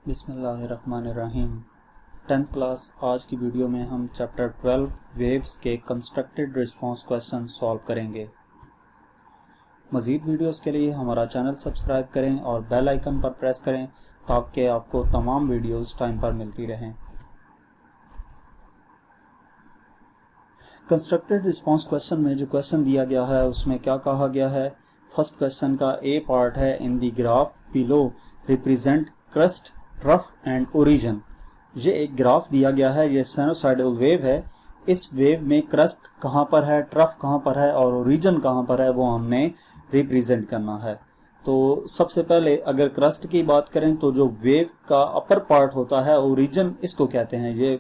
बिस्मिल्लाहिर्रहमानिर्रहीम। 10th class आज की वीडियो में हम चैप्टर 12 वेव्स के कंस्ट्रक्टेड रिस्पांस क्वेश्चन सॉल्व करेंगे। मज़ीद वीडियोस के लिए हमारा चैनल सब्सक्राइब करें और बेल आइकन पर प्रेस करें ताकि आपको तमाम वीडियोस टाइम पर मिलती रहें। कंस्ट्रक्टेड रिस्पांस क्वेश्चन में जो क्वेश्चन दिया गया है उसमें क्या कहा गया है। फर्स्ट क्वेश्चन का ए पार्ट है, in the graph below represent crust, trough and origin. ये एक ग्राफ दिया गया है, ये साइनोसॉइडल वेव है। इस वेव में क्रस्ट कहाँ पर है, ट्रफ कहाँ पर है और ओरिजिन कहाँ पर है, वो हमने रिप्रेजेंट करना है। तो सबसे पहले अगर क्रस्ट की बात करें तो जो वेव का अपर पार्ट होता है, ओरिजिन इसको कहते हैं। ये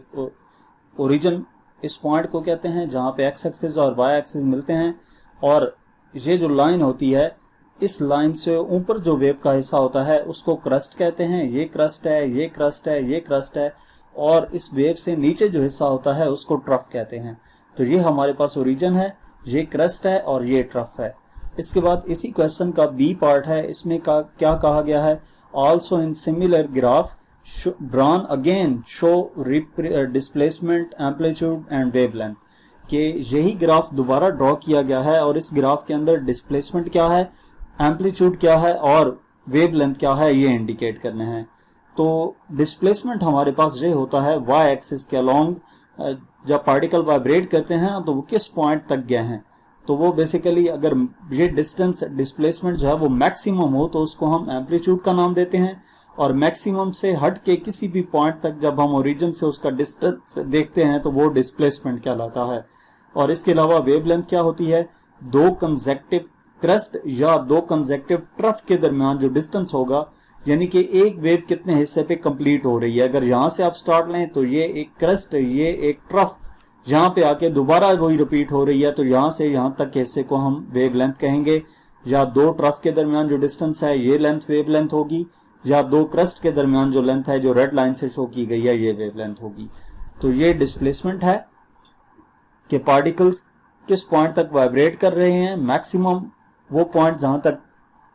ओरिजिन इस पॉइंट को कहते हैं जहाँ पे एक्स एक्सिस और वाई एक्सिस मिलते हैं, और ये जो लाइन होती है, इस लाइन से ऊपर जो वेव का हिस्सा होता है उसको क्रस्ट कहते हैं। ये क्रस्ट है, ये क्रस्ट है, ये क्रस्ट है, और इस वेव से नीचे जो हिस्सा होता है उसको ट्रफ कहते हैं। तो ये हमारे पास ओरिजिन है, ये क्रस्ट है और ये ट्रफ है। इसके बाद इसी क्वेश्चन का बी पार्ट है, इसमें क्या कहा गया है, also in similar graph drawn again show displacement, amplitude and wavelength. कि यही ग्राफ दोबारा ड्रॉ किया गया है और इस ग्राफ के अंदर डिस्प्लेसमेंट क्या है, एम्पलीट्यूड क्या है और वेवलेंथ क्या है, ये इंडिकेट करने हैं। तो डिस्प्लेसमेंट हमारे पास ये होता है वाई एक्सिस के अलोंग, जब पार्टिकल वाइब्रेट करते हैं तो वो किस पॉइंट तक गए हैं। तो वो बेसिकली अगर ये डिस्टेंस डिस्प्लेसमेंट जो है वो मैक्सिमम हो तो उसको हम एम्पलीट्यूड का नाम देते हैं, और मैक्सिमम से हट के किसी भी पॉइंट तक जब हम ओरिजिन से उसका डिस्टेंस देखते हैं तो वो डिस्प्लेसमेंट कहलाता है। और इसके अलावा वेवलेंथ क्या होती है, दो कंसेक्टिव क्रस्ट या दो कंसेक्टिव ट्रफ के दरमियान जो डिस्टेंस होगा, यानी कि एक वेव कितने हिस्से पे कंप्लीट हो रही है। अगर यहां से आप स्टार्ट लें तो ये एक क्रस्ट, ये एक ट्रफ, यहाँ पे आके दोबारा वही रिपीट हो रही है, तो यहां से यहां तक के हिस्से को हम वेवलेंथ कहेंगे। या दो ट्रफ के दरमियान जो डिस्टेंस है ये लेंथ वेवलेंथ होगी, या दो क्रस्ट के दरमियान जो लेंथ है जो रेड लाइन से शो की गई है ये वेवलेंथ होगी। तो ये डिस्प्लेसमेंट है कि पार्टिकल्स किस पॉइंट तक वाइब्रेट कर रहे हैं। मैक्सिमम वो पॉइंट जहां तक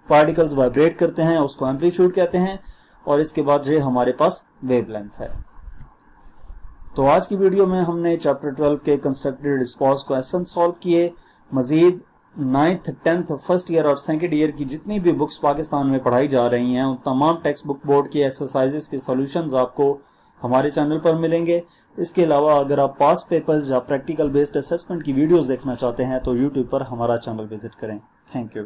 पार्टिकल्स वाइब्रेट करते हैं उसको एम्पलीट्यूड कहते हैं, और इसके बाद ये हमारे पास वेवलेंथ है। तो आज की वीडियो में हमने चैप्टर 12 के कंस्ट्रक्टेड रिस्पांस क्वेश्चन सॉल्व किए। मजीद 9th, 10th, फर्स्ट ईयर और सेकेंड ईयर की जितनी भी बुक्स पाकिस्तान में पढ़ाई जा रही हैं उन तमाम टेक्स्ट बुक बोर्ड की एक्सरसाइजेस के सॉल्यूशंस आपको हमारे चैनल पर मिलेंगे। इसके अलावा अगर आप पास्ट पेपर्स या प्रैक्टिकल बेस्ड असेसमेंट की वीडियोस देखना चाहते हैं तो यूट्यूब पर हमारा चैनल विजिट करें। Thank you.